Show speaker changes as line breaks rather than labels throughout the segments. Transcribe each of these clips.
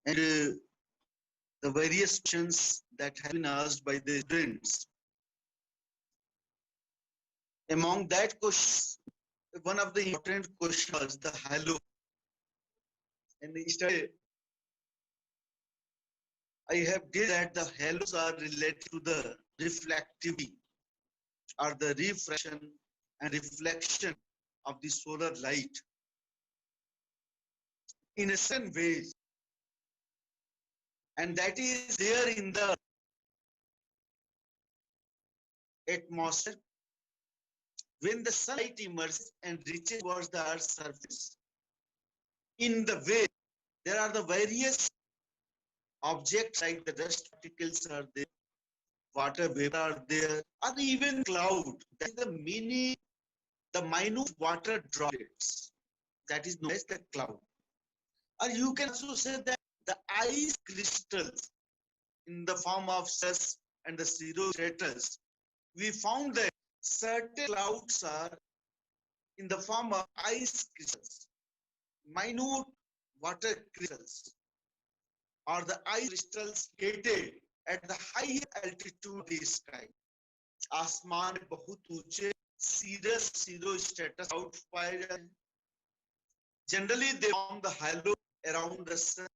and the various questions that have been asked by the students. Among that questions, one of the important questions was the halo. And yesterday, I have did that the halos are related to the reflectivity or the refraction and reflection of the solar light in a certain way, and that is there in the atmosphere when the sunlight emerges and reaches towards the earth's surface. In the way there are the various objects like the dust particles are there, water vapor are there, or even cloud. That is the the minute water droplets. That is known as the cloud. Or you can also say that the ice crystals in the form of cirrus and the cirrostratus. We found that certain clouds are in the form of ice crystals, minute water crystals, or the ice crystals located at the higher altitude of the sky. आसमान में बहुत ऊंचे cirrus cirrostratus cloud पाए जाते. Generally, they form the halo around the sun.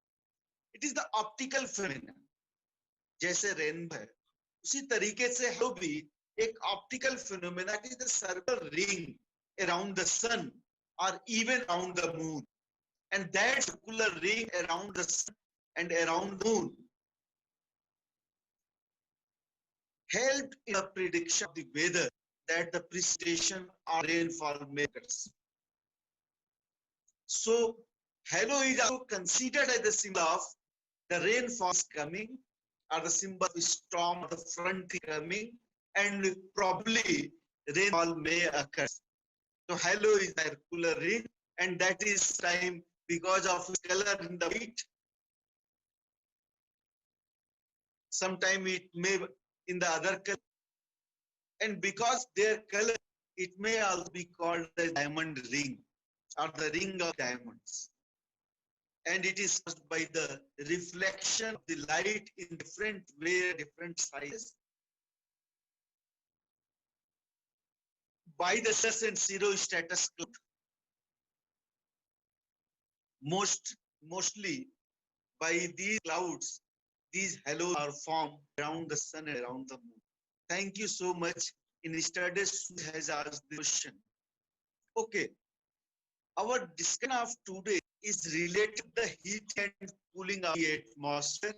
It is the optical phenomenon. जैसे rainbow है, उसी तरीके से हलो भी एक optical phenomena, it is the circular ring around the sun or even around the moon, and that circular ring around the sun and around the moon helped in the prediction of the weather, that the precipitation or rainfall makers. So halo is also considered as the symbol of the rainfall is coming, or the symbol of storm or the front coming, and probably rainfall may occur. So halo is the circular ring, and that is time because of its color in the white. Sometime it may in the other color, and because their color, it may also be called the diamond ring or the ring of diamonds. And it is caused by the reflection of the light in different way, different sizes, by the cirrus and cirrostratus cloud. Mostly by these clouds, these halos are formed around the sun and around the moon. Thank you so much. In yesterday's has asked the question. Okay, our discussion of today is related to the heat and cooling of the atmosphere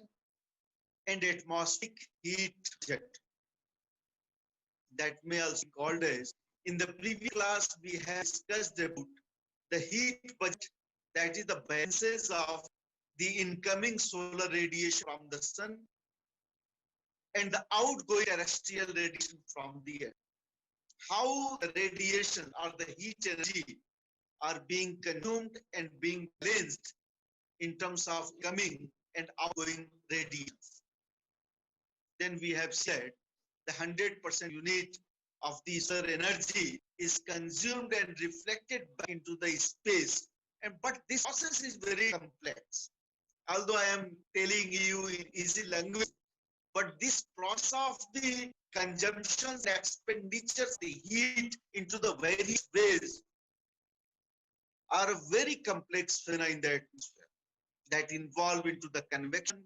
and atmospheric heat jet. That may also be called as, in the previous class we have discussed about the heat budget, that is the balances of the incoming solar radiation from the sun and the outgoing terrestrial radiation from the earth. How the radiation or the heat energy are being consumed and being balanced in terms of coming and outgoing radiations. Then we have said the 100% unit of the solar energy is consumed and reflected back into the space. But this process is very complex. Although I am telling you in easy language, but this process of the consumptions, expenditures, the heat into the various ways are a very complex phenomena in the atmosphere that involve into the convection,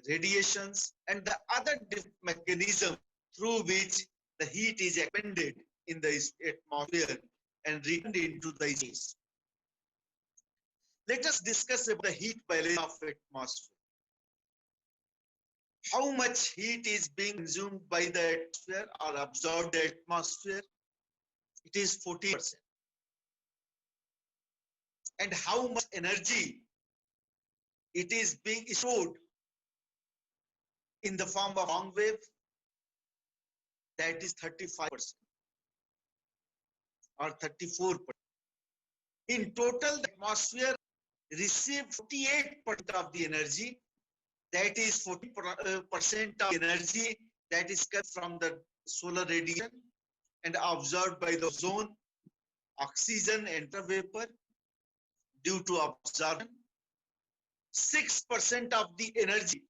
radiations, and the other mechanism through which the heat is expended in the atmosphere and returned into the space. Let us discuss about the heat balance of atmosphere. How much heat is being consumed by the atmosphere or absorbed the atmosphere? It is 40%. And how much energy it is being stored in the form of long wave? That is 35% or 34%. In total, the atmosphere receives 48% of the energy. That is 40% of energy that is cut from the solar radiation and absorbed by the ozone, oxygen, and the vapor due to absorption. 6% of the energy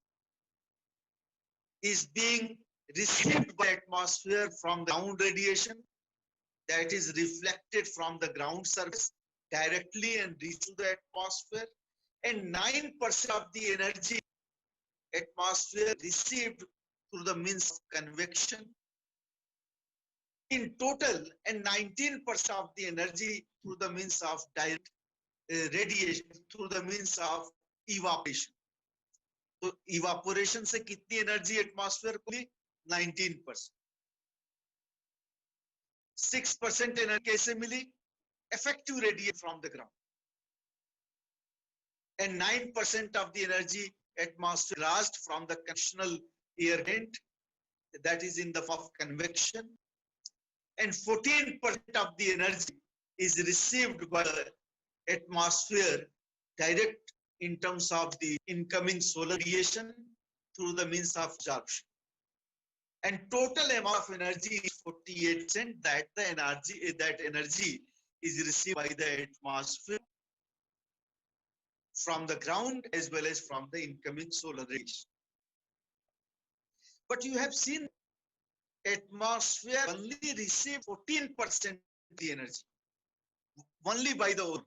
is being received by atmosphere from the ground radiation, that is reflected from the ground surface directly and reach to the atmosphere, and 9% of the energy atmosphere received through the means of convection in total, and 19% of the energy through the means of direct radiation, through the means of evaporation. तो evaporation से कितनी energy atmosphere को मिली? 19%. 6% energy कैसे मिली? Effective radiation from the ground. And 9% of the energy atmosphere lost from the conventional air vent, that is in the form of convection. And 14% of the energy is received by the atmosphere direct in terms of the incoming solar radiation through the means of absorption. And total amount of energy is 48%. That energy is received by the atmosphere from the ground as well as from the incoming solar radiation. But you have seen atmosphere only receive 14% of the energy, only by the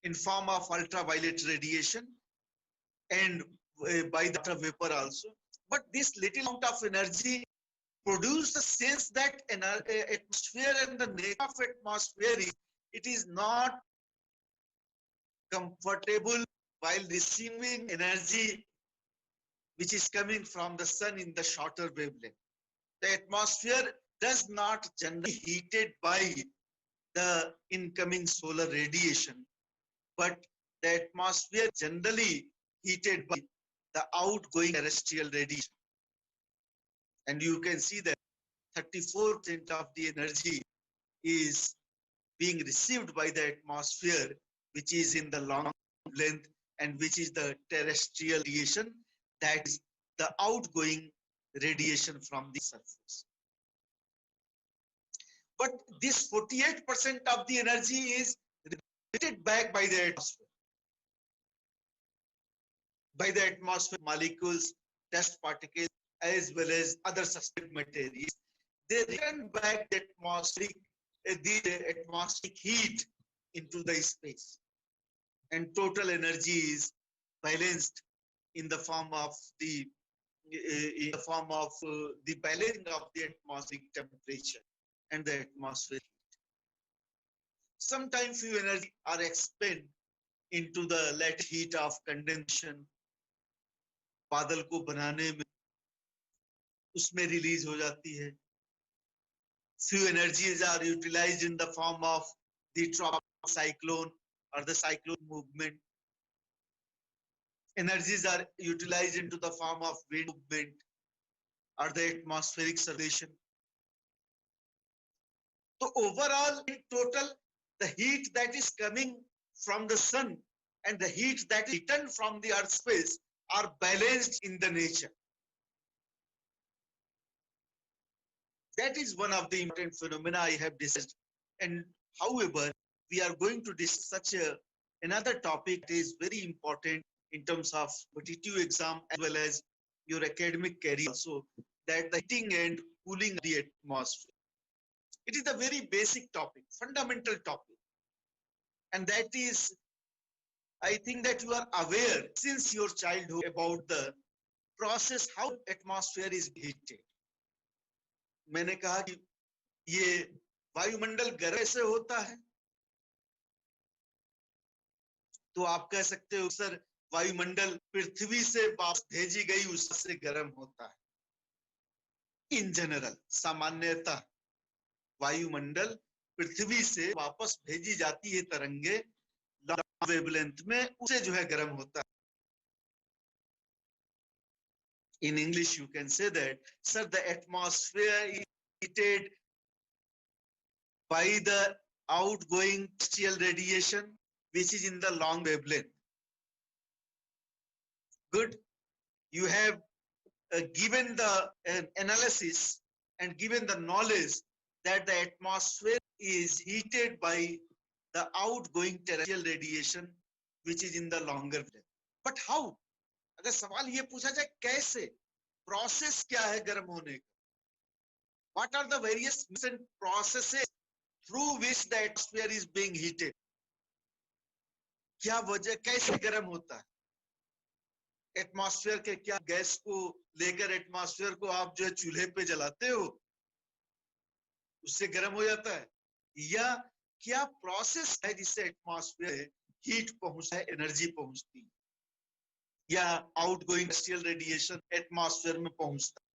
in form of ultraviolet radiation and by the vapor also. But this little amount of energy produce the sense that atmosphere and the nature of atmosphere is, it is not comfortable while receiving energy which is coming from the sun in the shorter wavelength. The atmosphere does not generally heated by the incoming solar radiation, but the atmosphere generally heated by the outgoing terrestrial radiation. And you can see that 34% of the energy is being received by the atmosphere, which is in the long length and which is the terrestrial radiation, that is the outgoing radiation from the surface. But this 48% of the energy is reflected back by the atmosphere molecules, dust particles, as well as other suspended materials. They return back the atmospheric heat into the space, and total energy is balanced in the form of the balancing of the atmospheric temperature and the atmosphere heat. Sometimes few energy are expended into the latent heat of condensation, बादल को बनाने में उसमें release हो जाती है. Few energies are utilized in the form of the tropical cyclone or the cyclone movement. Energies are utilized into the form of wind movement or the atmospheric circulation. So overall, in total, the heat that is coming from the sun and the heat that is returned from the earth space are balanced in the nature. That is one of the important phenomena I have discussed. And however, we are going to discuss another topic that is very important in terms of competitive exam as well as your academic career also, that the heating and cooling of the atmosphere. It is a very basic topic, fundamental topic. And that is, I think that you are aware since your childhood about the process how atmosphere is heated. मैंने कहा कि ये वायुमंडल गर्म से होता है, तो आप कह सकते हो सर वायुमंडल पृथ्वी से वापस भेजी गई उससे गर्म होता है. इन जनरल सामान्यतः वायुमंडल पृथ्वी से वापस भेजी जाती है तरंगे लॉन्ग वेवलेंथ में, उससे जो है गर्म होता है. In English, you can say that, sir, the atmosphere is heated by the outgoing terrestrial radiation, which is in the long wavelength. Good. You have given the analysis and given the knowledge that the atmosphere is heated by the outgoing terrestrial radiation, which is in the longer wavelength. But how, अगर सवाल ये पूछा जाए कैसे, process क्या है गर्म होने का, what are the various processes through which the atmosphere is being heated, क्या वजह, कैसे गर्म होता है एटमॉस्फेयर के, क्या गैस को लेकर एटमॉस्फेयर को आप जो है चूल्हे पे जलाते हो उससे गर्म हो जाता है, या क्या प्रोसेस है जिससे एटमॉस्फेयर हीट पहुंचता है, एनर्जी पहुंचती है, या आउटगोइंग इंडस्ट्रियल रेडिएशन एटमॉस्फेयर में पहुंचता है,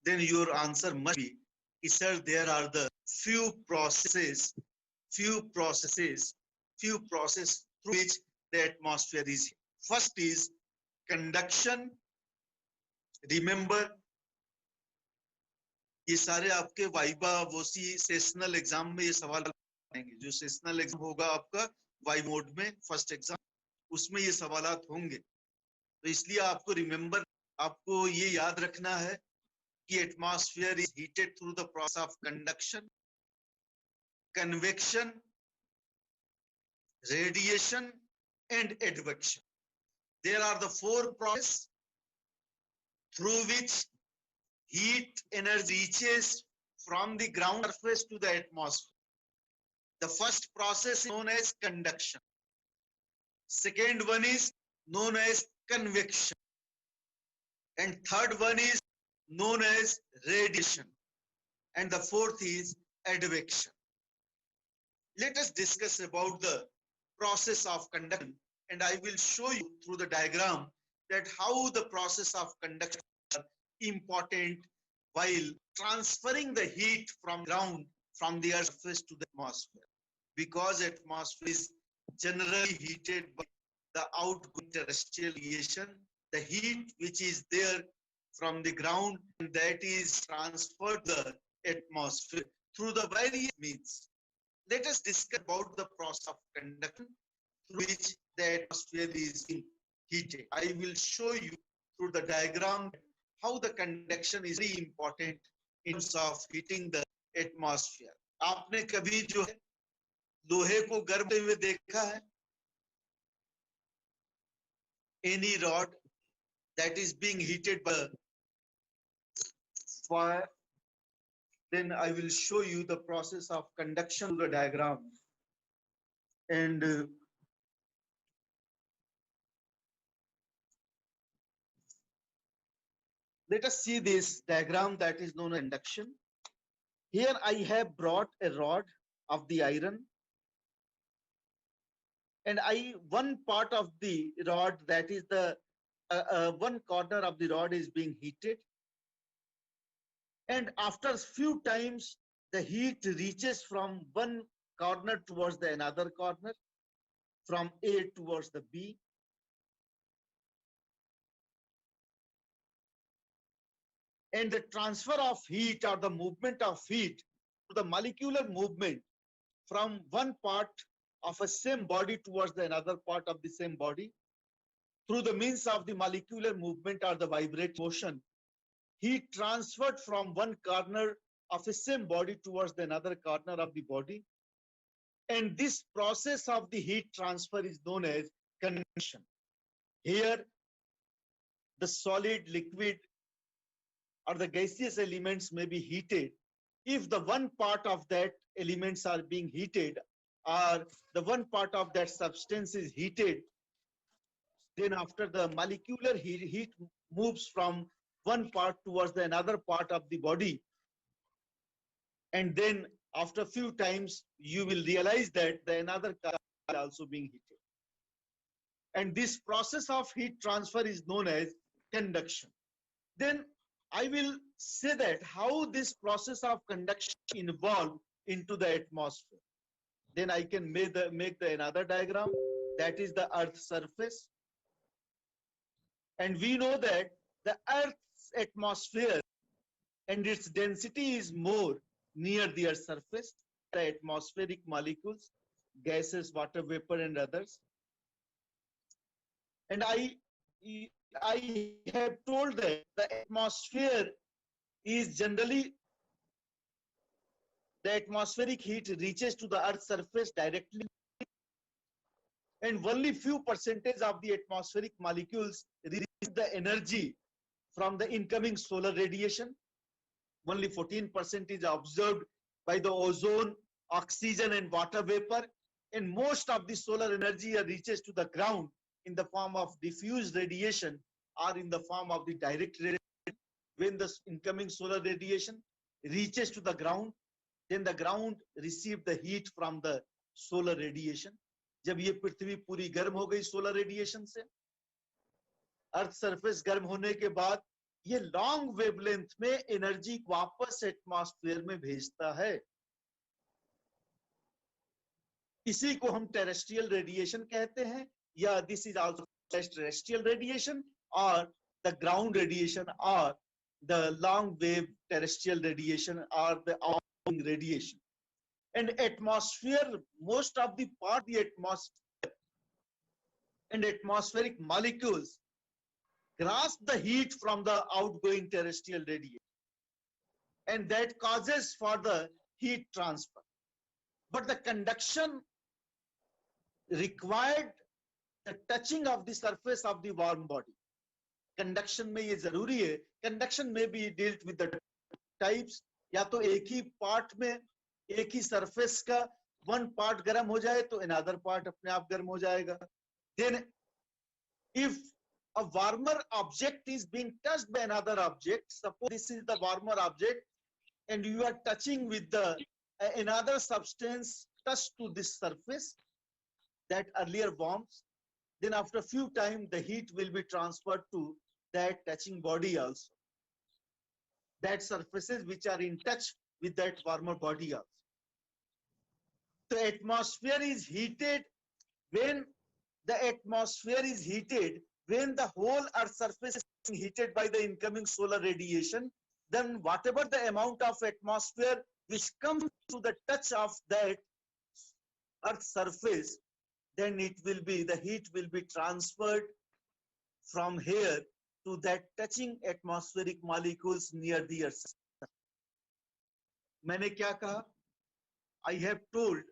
then your answer must be, sir, there are the few processes, few processes, few process through which the atmosphere is. First is conduction. Remember, ये सारे आपके वाइबा वोसी सेशनल एग्जाम में ये सवाल आएंगे, जो सेशनल एग्जाम होगा आपका वाई मोड में फर्स्ट एग्जाम, उसमें ये सवालात होंगे, तो इसलिए आपको रिमेंबर, आपको ये याद रखना है कि atmosphere is heated through the process of conduction, convection, radiation, and advection. There are the four processes through which heat energy reaches from the ground surface to the atmosphere. The first process is known as conduction. Second one is known as convection. And third one is known as radiation. And the fourth is advection. Let us discuss about the process of conduction, and I will show you through the diagram that how the process of conduction is important while transferring the heat from ground, from the earth's surface to the atmosphere, because atmosphere is generally heated by the outgoing terrestrial radiation, the heat which is there from the ground, and that is transferred to the atmosphere through the various means. Let us discuss about the process of conduction through which the atmosphere is heated. I will show you through the diagram how the conduction is very important in terms of heating the atmosphere. आपने कभी जो है लोहे को गर्म होते हुए देखा है? Any rod that is being heated by fire, then I will show you the process of conduction through the diagram. And let us see this diagram that is known as conduction. Here I have brought a rod of the iron, and one part of the rod, that is the one corner of the rod is being heated, and after few times the heat reaches from one corner towards the another corner, from A towards the B. And the transfer of heat or the movement of heat to the molecular movement from one part of a same body towards the another part of the same body, through the means of the molecular movement or the vibrate motion, heat transferred from one corner of the same body towards the another corner of the body. And this process of the heat transfer is known as convection. Here, the solid, liquid, or the gaseous elements may be heated. If the one part of that elements are being heated, or the one part of that substance is heated, then after the molecular heat moves from one part towards the another part of the body, and then after a few times you will realize that the another car is also being heated. And this process of heat transfer is known as conduction. Then I will say that how this process of conduction involved into the atmosphere. Then I can make the another diagram, that is the Earth's surface. And we know that the Earth's atmosphere and its density is more near the Earth's surface, the atmospheric molecules, gases, water vapor, and others. And I have told that the atmosphere is generally, the atmospheric heat reaches to the Earth's surface directly. and only few percentage of the atmospheric molecules receive the energy from the incoming solar radiation. Only 14% is observed by the ozone, oxygen, and water vapor. And most of the solar energy reaches to the ground in the form of diffuse radiation or in the form of the direct radiation. When the incoming solar radiation reaches to the ground, then the ground receives the heat from the solar radiation. जब ये पृथ्वी पूरी गर्म हो गई solar radiation से, earth surface गर्म होने के बाद ये लॉन्ग वेवलेंथ में एनर्जी वापस एटमॉस्फेयर में भेजता है. इसी को हम टेरेस्ट्रियल रेडिएशन कहते हैं, या this is also terrestrial radiation और द ग्राउंड रेडिएशन और the long wave terrestrial radiation और the outgoing radiation. And atmosphere, most of the part the atmosphere and atmospheric molecules grasp the heat from the outgoing terrestrial radiation, and that causes for the heat transfer. But the conduction required the touching of the surface of the warm body. Conduction में ये जरूरी है. Conduction may be dealt with the types, या तो एक ही part में एक ही surface का वन पार्ट गर्म हो जाए तो अनदर पार्ट अपने आप गर्म हो जाएगा. Then if a warmer object is being touched by another object, suppose this is the warmer object and you are touching with the another substance touched to this surface that earlier warms, then after a few time the heat will be transferred to that touching body also, that surfaces which are in touch with that warmer body also. The atmosphere is heated when when the whole earth surface is heated by the incoming solar radiation, then whatever the amount of atmosphere which comes to the touch of that earth surface, then the heat will be transferred from here to that touching atmospheric molecules near the earth. मैंने क्या कहा? I have told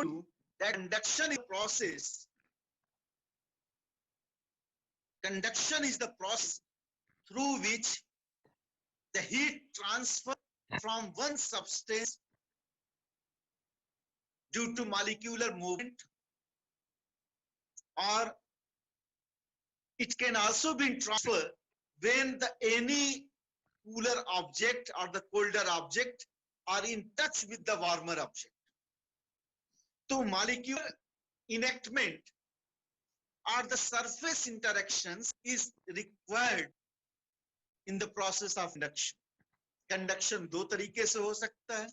you that conduction is a process. Conduction is the process through which the heat transfer from one substance due to molecular movement, or it can also be transferred when any cooler object or the colder object are in touch with the warmer object. So molecular enactment or the surface interactions is required in the process of conduction. Conduction दो तरीके से हो सकता है.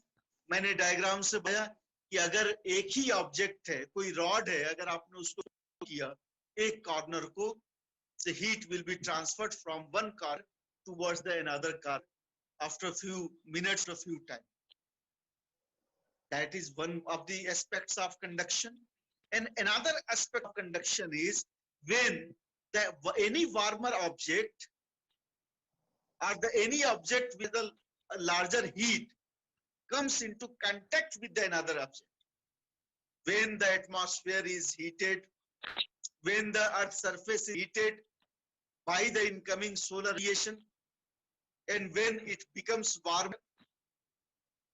मैंने diagram से बताया कि अगर एक ही ऑब्जेक्ट है, कोई रॉड है, अगर आपने उसको किया एक कॉर्नर को, the heat will be transferred from one car towards the another car after a few minutes or a few times. That is one of the aspects of conduction. And another aspect of conduction is when any warmer object or any object with a larger heat comes into contact with another object. When the atmosphere is heated, when the earth's surface is heated by the incoming solar radiation, and when it becomes warmer,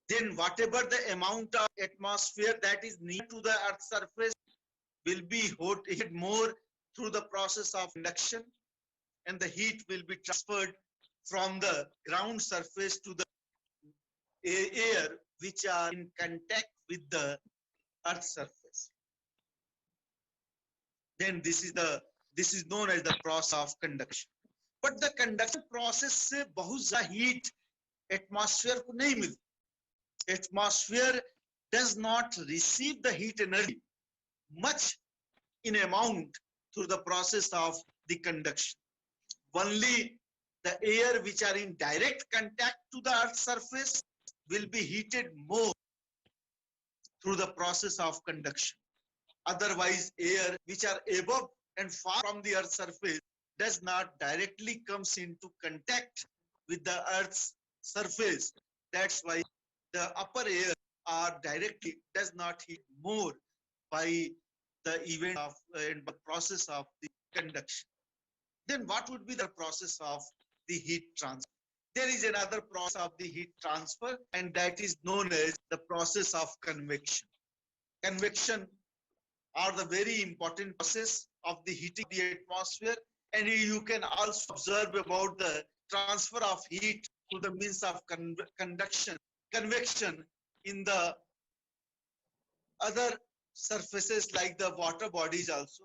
then whatever the amount of atmosphere that is near to the earth's surface will be heated more through the process of induction, and the heat will be transferred from the ground surface to the air which are in contact with the earth's surface. Then this is known as the process of conduction. But the conduction process से बहुत ज़्यादा heat atmosphere को नहीं मिलती. Atmosphere does not receive the heat energy much in amount through the process of the conduction. Only the air which are in direct contact to the earth's surface will be heated more through the process of conduction. Otherwise, air which are above and far from the earth's surface does not directly comes into contact with the earth's surface. That's why the upper air are directly does not heat more by the event of and the process of the conduction. Then what would be the process of the heat transfer? There is another process of the heat transfer, and that is known as the process of convection. Convection are the very important process of the heating of the atmosphere, and you can also observe about the transfer of heat through the means of convection in the other surfaces like the water bodies also,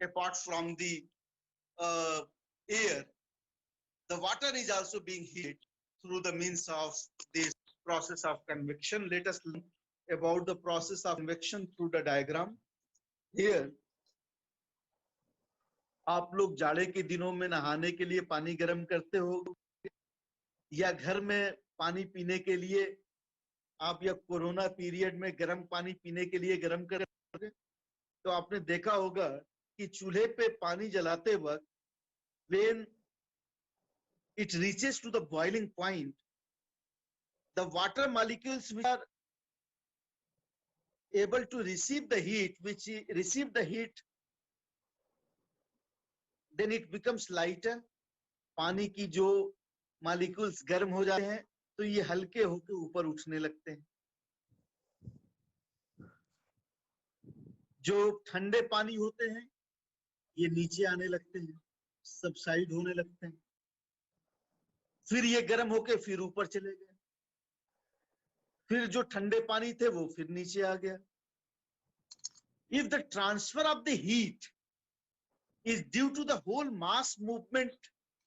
apart from the air. The water is also being heated through the means of this process of convection. Let us learn about the process of convection through the diagram. Here, आप लोग जाड़े के दिनों में नहाने के लिए पानी गर्म करते हो, या घर में पानी पीने के लिए आप या कोरोना पीरियड में गर्म पानी पीने के लिए गर्म करते, तो आपने देखा होगा कि चूल्हे पे पानी जलाते वक्त when it reaches to the boiling point, the water molecules which are able to receive the heat, then it becomes lighter. पानी की जो मॉलिक्यूल्स गर्म हो जाते हैं तो ये हल्के होकर ऊपर उठने लगते हैं. जो ठंडे पानी होते हैं ये नीचे आने लगते हैं, सबसाइड होने लगते हैं, फिर ये गर्म होके फिर ऊपर चले गए, फिर जो ठंडे पानी थे वो फिर नीचे आ गया. If the transfer of the heat is due to the whole mass movement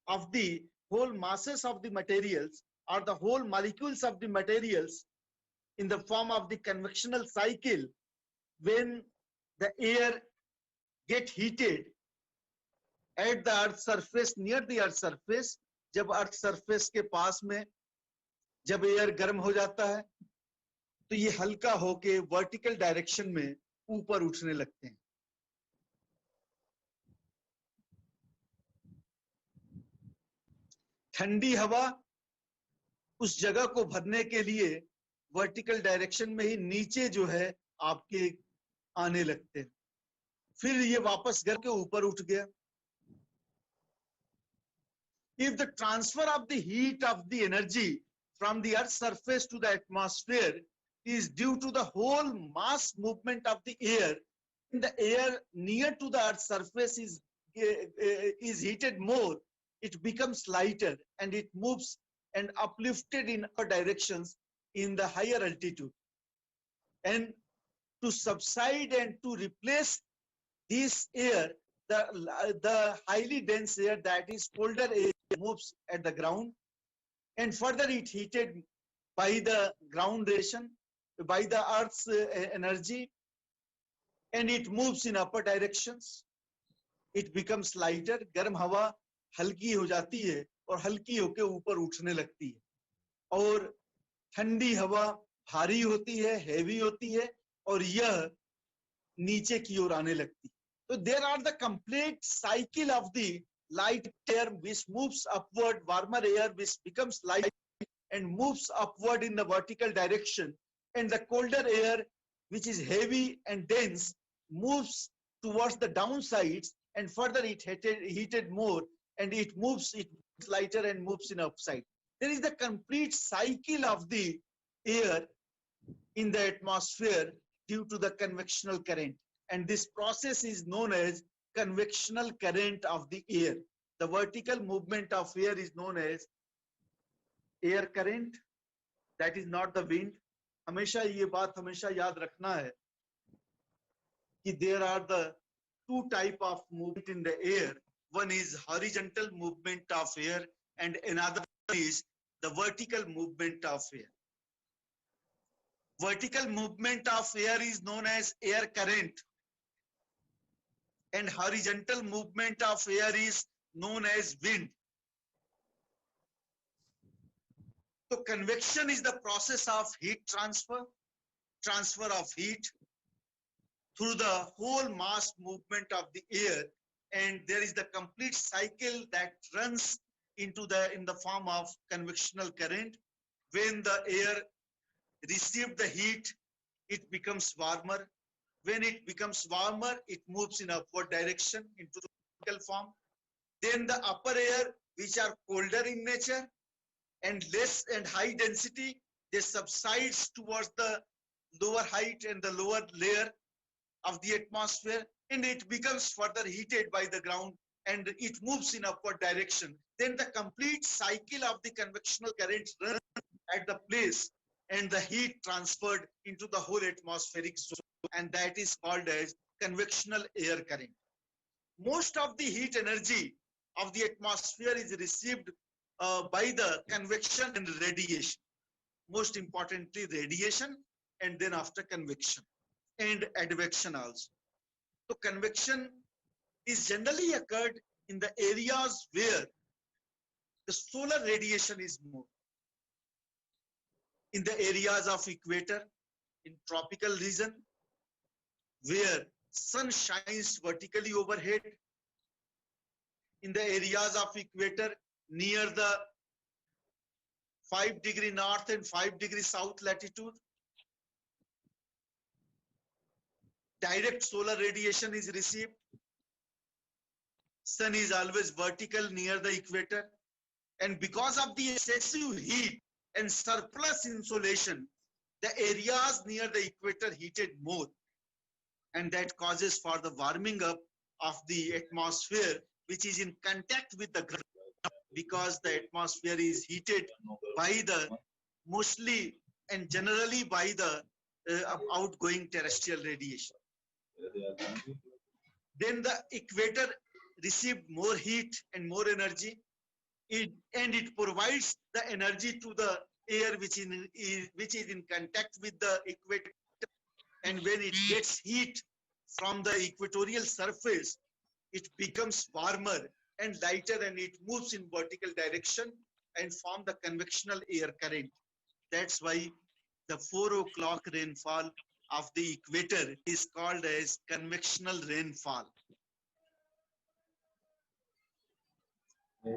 of the whole masses of the materials or the whole molecules of the materials in the form of the convectional cycle, when the air get heated at the earth surface, near the earth surface, जब earth surface के पास में जब air गर्म हो जाता है तो ये हल्का होके वर्टिकल डायरेक्शन में ऊपर उठने लगते हैं. ठंडी हवा उस जगह को भरने के लिए वर्टिकल डायरेक्शन में ही नीचे जो है आपके आने लगते हैं, फिर ये वापस घर के ऊपर उठ गया. If the transfer of the heat of the energy from the earth's surface to the atmosphere is due to the whole mass movement of the air, and the air near to the earth's surface is heated more, it becomes lighter and it moves and uplifted in all directions in the higher altitude. And to subside and to replace this air, the highly dense air, that is colder air, moves at the ground, and further it heated by the ground radiation, by the earth's energy, and it moves in upper directions. It becomes lighter. गर्म हवा हल्की हो जाती है और हल्की होके ऊपर उठने लगती है, और ठंडी हवा भारी होती है, हेवी होती है, और यह नीचे की ओर आने लगती है. So there are the complete cycle of the light air which moves upward, warmer air which becomes light and moves upward in the vertical direction, and the colder air which is heavy and dense moves towards the downsides, and further it heated more and it moves, it lighter and moves in upside. There is the complete cycle of the air in the atmosphere due to the convectional current, and this process is known as convectional current of the air. The vertical movement of air is known as air current, that is not the wind. हमेशा ये बात हमेशा याद रखना है कि there are the two type of movement in the air. One is horizontal movement of air and another is the vertical movement of air. Vertical movement of air is known as air current, and horizontal movement of air is known as wind. So convection is the process of heat transfer of heat through the whole mass movement of the air, and there is the complete cycle that runs into in the form of convectional current when the air receive the heat, it becomes warmer. When it becomes warmer, it moves in upward direction into the vertical form. Then the upper air, which are colder in nature and less and high density, they subsides towards the lower height and the lower layer of the atmosphere, and it becomes further heated by the ground and it moves in upward direction. Then the complete cycle of the convectional current runs at the place and the heat transferred into the whole atmospheric zone, and that is called as convectional air current. Most of the heat energy of the atmosphere is received by the convection and radiation. Most importantly, radiation, and then after convection and advection also. So convection is generally occurred in the areas where the solar radiation is more. In the areas of equator, in tropical region, where sun shines vertically overhead, in the areas of equator near the 5° north and 5° south latitude, direct solar radiation is received. Sun is always vertical near the equator, and because of the excessive heat and surplus insolation, the areas near the equator heated more, and that causes for the warming up of the atmosphere, which is in contact with the ground, because the atmosphere is heated by the mostly and generally by the outgoing terrestrial radiation. Then the equator received more heat and more energy, and it provides the energy to the air which is in contact with the equator, and when it gets heat from the equatorial surface, it becomes warmer and lighter, and it moves in vertical direction and form the convectional air current. That's why the 4 o'clock rainfall of the equator is called as convectional rainfall.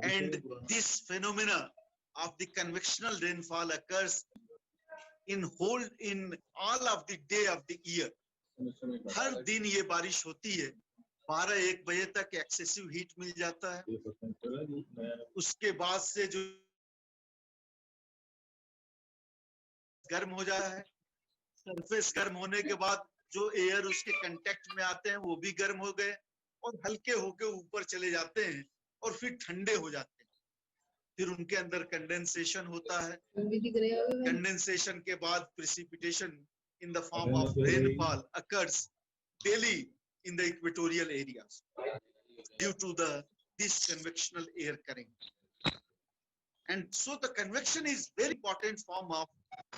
And this phenomena of the convectional rainfall occurs in all of the day of the year. हर दिन ये बारिश होती है, 12-1 बजे तक excessive heat मिल जाता है, उसके बाद से जो गर्म हो जाता है, सरफेस गर्म होने के बाद जो एयर उसके कांटेक्ट में आते हैं वो भी गर्म हो गए और हल्के होके ऊपर चले जाते हैं और फिर ठंडे हो जाते हैं, फिर उनके अंदर कंडेंसेशन होता है, कंडेंसेशन के बाद precipitation in the form of rainfall occurs daily in the equatorial areas due to this convectional air current. And so the convection is very important form of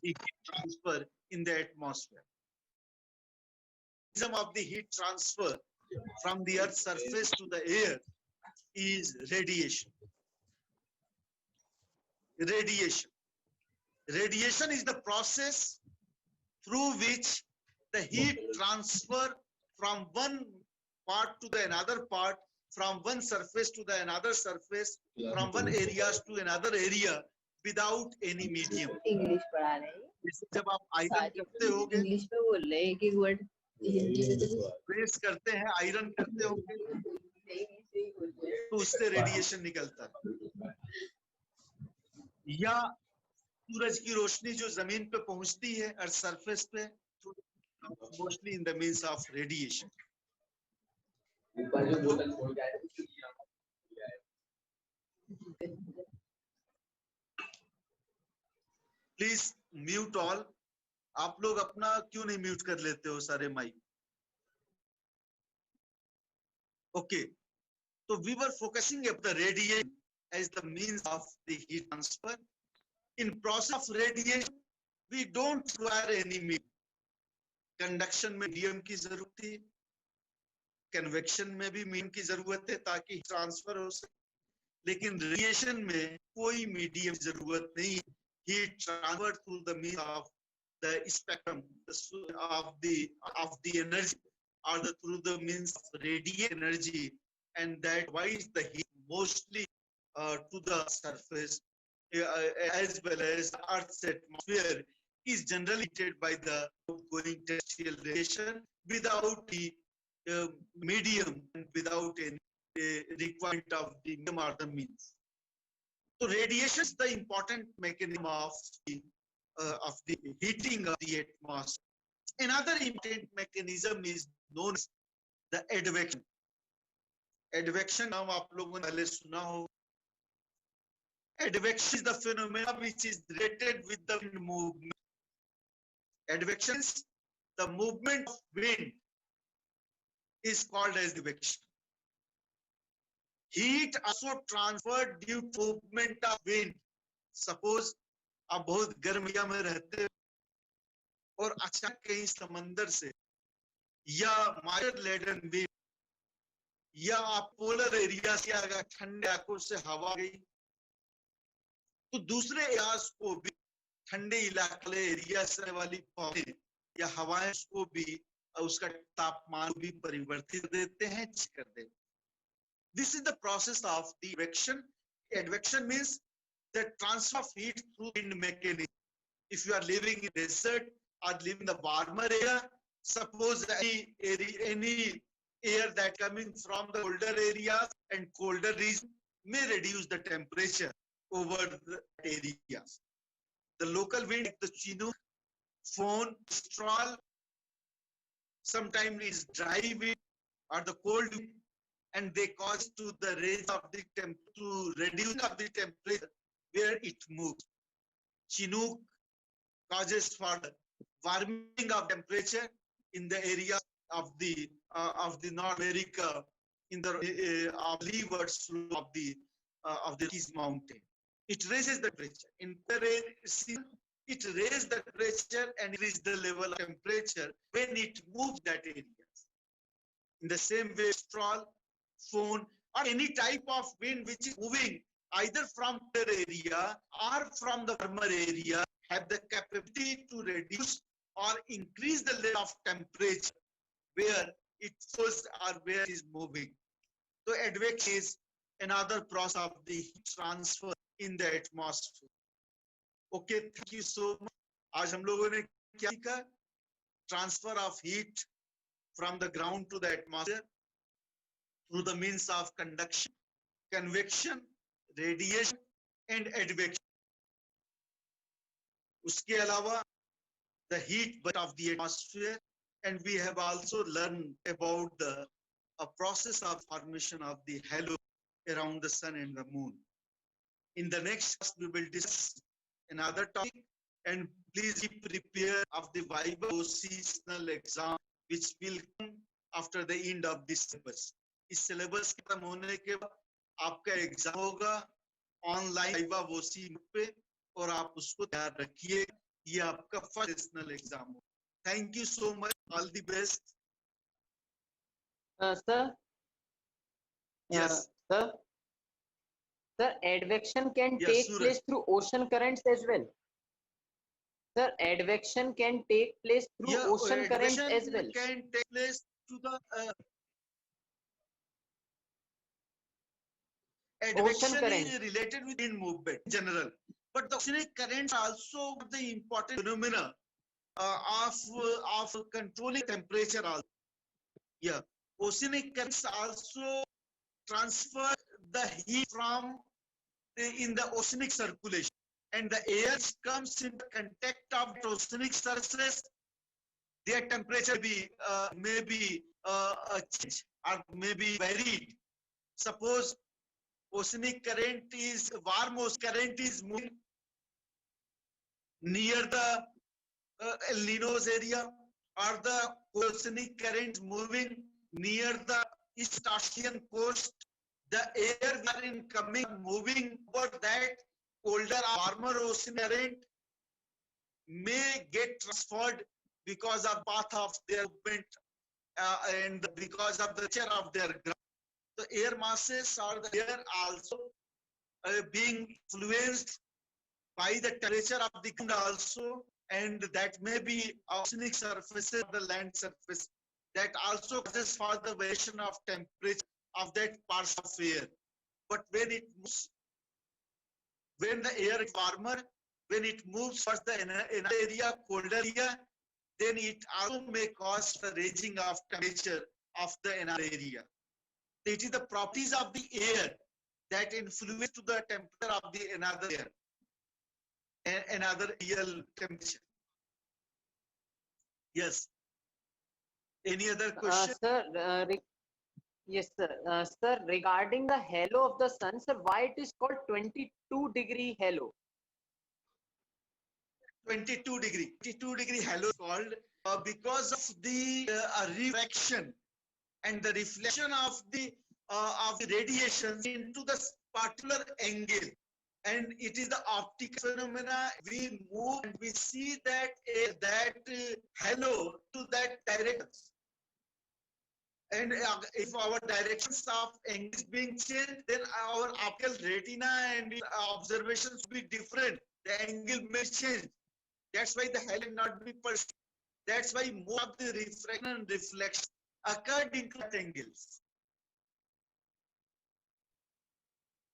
the heat transfer in the atmosphere. The mechanism of the heat transfer from the earth's surface to the air is radiation. Radiation is the process through which the heat transfer from one part to the another part, from one surface to the another surface, from one area to another area without any medium.
English पढ़ा रहे हैं,
जब आप iron करते होगे,
English में बोल रहे हैं, एक एक वर्ड
प्रेस करते हैं, आयरन करते होगे, तो उससे रेडिएशन निकलता है। या सूरज की रोशनी जो जमीन पे पहुंचती है अर्थ सरफेस पे, mostly in the means of radiation. Please mute all. आप लोग अपना क्यों नहीं म्यूट कर लेते हो सारे माइक? ओके, तो we were focusing on the radiation as the means of the heat transfer. In process of radiation, we don't require any medium. Conduction में medium की जरूरत थी, convection में भी medium की जरूरत है ताकि transfer हो सके, लेकिन radiation में कोई medium की जरूरत नहीं। Heat transfer through the means of the spectrum of the energy, or through the means of radiant energy, and that provides the heat mostly to the surface as well as Earth's atmosphere is generally heated by the outgoing terrestrial radiation without the medium and without any requirement of the medium or the means. So radiation is the important mechanism of the heating of the atmosphere. Another important mechanism is known as the advection. Advection नाम आप लोगों ने पहले सुना हो. Advection is the phenomena which is related with the wind movement. Advection is the movement of wind is called as advection. Heat also transferred due to movement of wind. Suppose आप बहुत गर्म एरिया में रहते हो और अचानक कहीं समंदर से या माइनर लेडन विंड या आप पोलर एरिया से अगर ठंडे इलाकों से हवा गई तो दूसरे एरियाज को भी ठंडे इलाके एरिया से वाली पौधे या हवाएं को भी उसका तापमान भी परिवर्तित देते हैं, कर देते हैं. This is the process of the advection. Advection means the transfer of heat through wind mechanism. If you are living in desert or living in the warmer area, suppose any air that coming from the colder areas and colder region may reduce the temperature over the areas. The local wind, like the Chinook, Fohn, Mistral, sometimes it's dry wind or the cold wind, and they cause to the raise of the to reduce of the temperature where it moves. Chinook causes for the warming of temperature in the area of the North America in the leeward slope of the Keys Mountain. It raises the temperature. In the season, it raises the temperature and increases the level of temperature when it moves that area. In the same way, Mistral, Fohn, or any type of wind which is moving either from the area or from the warmer area have the capability to reduce or increase the level of temperature where it flows or where it is moving. So advection is another process of the heat transfer in the atmosphere. Okay, thank you so much. आज हम लोगों ने क्या सीखा? Transfer of heat from the ground to the atmosphere through the means of conduction, convection, radiation, and advection. उसके अलावा the heat of the atmosphere, and we have also learned about the process of formation of the halo around the sun and the moon. In the next class, we will discuss another topic, and please be prepared of the Viva seasonal exam, which will come after the end of this syllabus. इस syllabus के खत्म होने के बाद आपका exam होगा online viva वोसी पे और आप उसको तैयार रखिए. ये आपका फर्स्ट सेशनल एग्जाम हो. Thank you so much. All the best.
Sir,
Yes.
Sir, advection can
Yes,
take
Suraj.
place through ocean currents as well. Sir, advection can take place through
Yeah,
ocean currents as
advection
well.
can take place to the advection
current.
is related with wind movement in general, but the oceanic currents are also the important phenomena of controlling temperature also. Yeah, oceanic currents also transfer the heat from in the oceanic circulation, and the air comes in contact of the oceanic surface. Their temperature may be changed or may be varied. Suppose oceanic current is warm oceanic current is moving near the El Niño's area, or the oceanic current moving near the East Asian coast. The air that is coming moving over that colder warmer ocean current may get transferred because of path of their movement and because of the nature of their ground. The air masses or the air also being influenced by the temperature of the ground also, and that may be oceanic surfaces, the land surface, that also causes for the variation of temperature of that part of air. But when it moves, when the air is warmer, when it moves towards the inner area, colder area, then it also may cause the raising of temperature of the inner area. It is the properties of the air that influence to the temperature of the another air and another real temperature. Yes. Any other question?
Sir, yes, sir. Sir, regarding the halo of the sun, sir, why it is called 22-degree halo?
22-degree. 22-degree halo is called because of the refraction and the reflection of the radiation into the particular angle. And it is the optical phenomena. We move and we see that halo to that direction. And if our directions of angle is being changed, then our optical retina and observations will be different. The angle may change. That's why the halo not be perceived. That's why more of the refraction and reflection occurred in cut angles.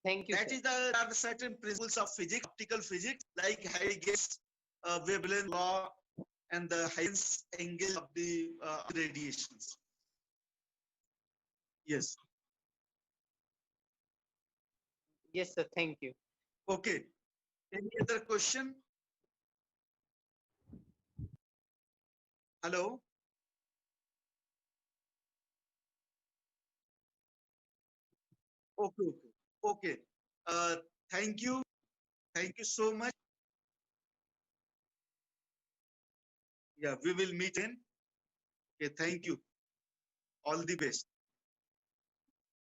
Thank you,
That
sir.
is there are certain principles of physics, optical physics, like Huygens wavelength law and the Huygens angle of the radiations. Yes.
Yes, sir. Thank you.
Okay. Any other question? Hello? Okay, okay. Okay. Thank you. Thank you so much. Yeah, we will meet in. Okay, thank you. All the best.